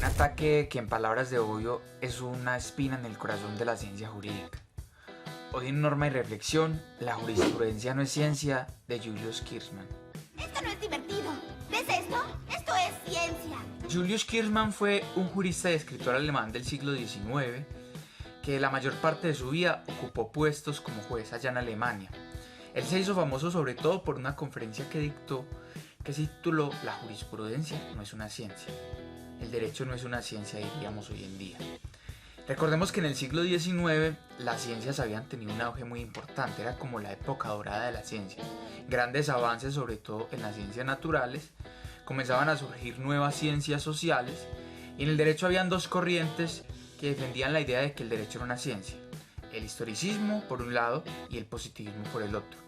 Un ataque que en palabras de Bobbio es una espina en el corazón de la ciencia jurídica. Hoy en Norma y Reflexión, la jurisprudencia no es ciencia, de Julius Kirchmann. Esto no es divertido. ¿Ves esto? Esto es ciencia. Julius Kirchmann fue un jurista y escritor alemán del siglo XIX que la mayor parte de su vida ocupó puestos como juez allá en Alemania. Él se hizo famoso sobre todo por una conferencia que dictó que se tituló La jurisprudencia no es una ciencia. El derecho no es una ciencia, diríamos hoy en día. Recordemos que en el siglo XIX las ciencias habían tenido un auge muy importante, era como la época dorada de la ciencia. Grandes avances, sobre todo en las ciencias naturales, comenzaban a surgir nuevas ciencias sociales y en el derecho habían dos corrientes que defendían la idea de que el derecho era una ciencia. El historicismo por un lado y el positivismo por el otro.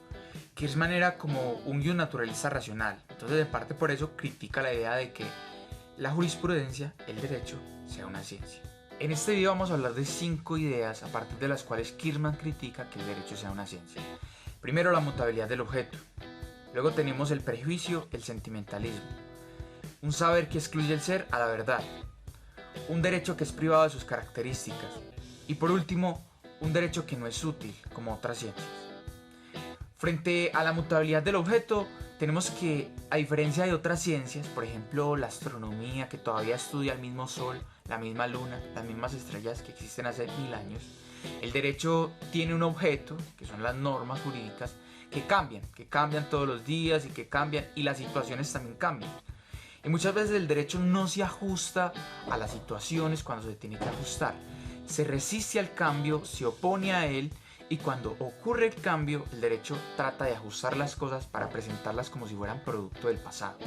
Kirchmann era como un guion naturalista racional, entonces de parte por eso critica la idea de que la jurisprudencia, el derecho, sea una ciencia. En este video vamos a hablar de 5 ideas a partir de las cuales Kirchmann critica que el derecho sea una ciencia. Primero, la mutabilidad del objeto. Luego tenemos el prejuicio, el sentimentalismo. Un saber que excluye el ser a la verdad. Un derecho que es privado de sus características. Y por último, un derecho que no es útil como otras ciencias. Frente a la mutabilidad del objeto, tenemos que, a diferencia de otras ciencias, por ejemplo la astronomía, que todavía estudia el mismo sol, la misma luna, las mismas estrellas que existen hace 1000 años, el derecho tiene un objeto, que son las normas jurídicas, que cambian todos los días y las situaciones también cambian. Y muchas veces el derecho no se ajusta a las situaciones cuando se tiene que ajustar. Se resiste al cambio, se opone a él, y cuando ocurre el cambio, el derecho trata de ajustar las cosas para presentarlas como si fueran producto del pasado.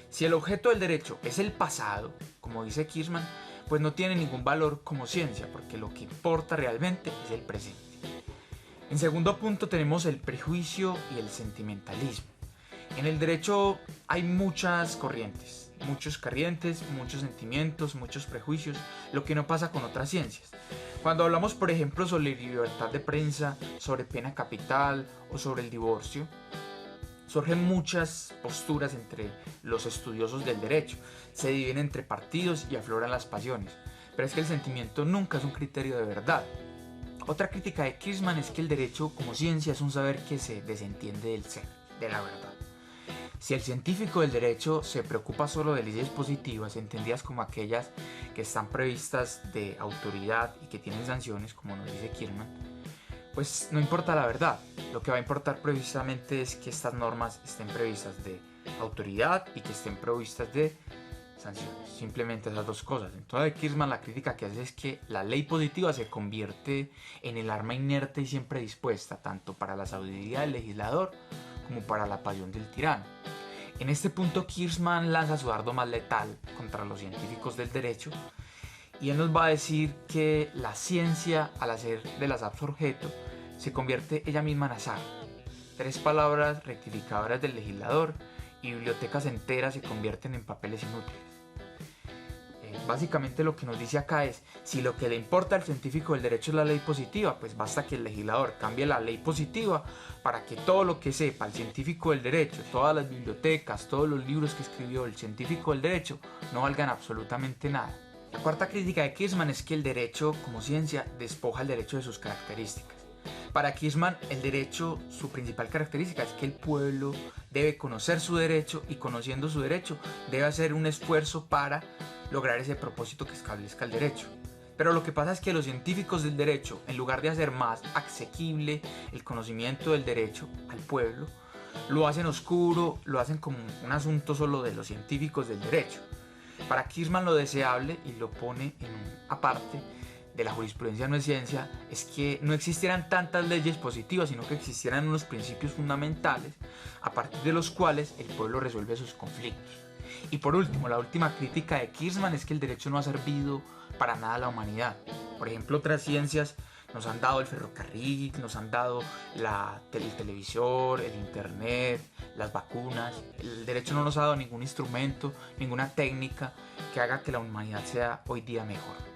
Si el objeto del derecho es el pasado, como dice Kirchmann, pues no tiene ningún valor como ciencia, porque lo que importa realmente es el presente. En segundo punto tenemos el prejuicio y el sentimentalismo. En el derecho hay muchas corrientes, muchos sentimientos, muchos prejuicios, lo que no pasa con otras ciencias. Cuando hablamos, por ejemplo, sobre libertad de prensa, sobre pena capital o sobre el divorcio, surgen muchas posturas entre los estudiosos del derecho, se dividen entre partidos y afloran las pasiones, pero es que el sentimiento nunca es un criterio de verdad. Otra crítica de Kirchmann es que el derecho como ciencia es un saber que se desentiende del ser, de la verdad. Si el científico del derecho se preocupa solo de leyes positivas, entendidas como aquellas que están previstas de autoridad y que tienen sanciones, como nos dice Kirchmann, pues no importa la verdad. Lo que va a importar precisamente es que estas normas estén previstas de autoridad y que estén provistas de sanciones. Simplemente esas dos cosas. Entonces Kirchmann la crítica que hace es que la ley positiva se convierte en el arma inerte y siempre dispuesta, tanto para la sabiduría del legislador como para la pasión del tirano. En este punto Kirchmann lanza su dardo más letal contra los científicos del derecho y él nos va a decir que la ciencia, al hacer del azar su objeto, se convierte ella misma en azar. 3 palabras rectificadoras del legislador y bibliotecas enteras se convierten en papeles inútiles. Básicamente lo que nos dice acá es, si lo que le importa al científico del derecho es la ley positiva, pues basta que el legislador cambie la ley positiva para que todo lo que sepa el científico del derecho, todas las bibliotecas, todos los libros que escribió el científico del derecho, no valgan absolutamente nada. La cuarta crítica de Kirchmann es que el derecho como ciencia despoja el derecho de sus características. Para Kirchmann, el derecho, su principal característica es que el pueblo debe conocer su derecho y conociendo su derecho debe hacer un esfuerzo para lograr ese propósito que establezca el derecho. Pero lo que pasa es que los científicos del derecho, en lugar de hacer más asequible el conocimiento del derecho al pueblo, lo hacen oscuro, lo hacen como un asunto solo de los científicos del derecho. Para Kirchmann lo deseable, y lo pone en un aparte de la jurisprudencia no es ciencia, es que no existieran tantas leyes positivas, sino que existieran unos principios fundamentales a partir de los cuales el pueblo resuelve sus conflictos. Y por último, la última crítica de Kirchmann es que el derecho no ha servido para nada a la humanidad. Por ejemplo, otras ciencias nos han dado el ferrocarril, nos han dado el televisor, el internet, las vacunas. El derecho no nos ha dado ningún instrumento, ninguna técnica que haga que la humanidad sea hoy día mejor.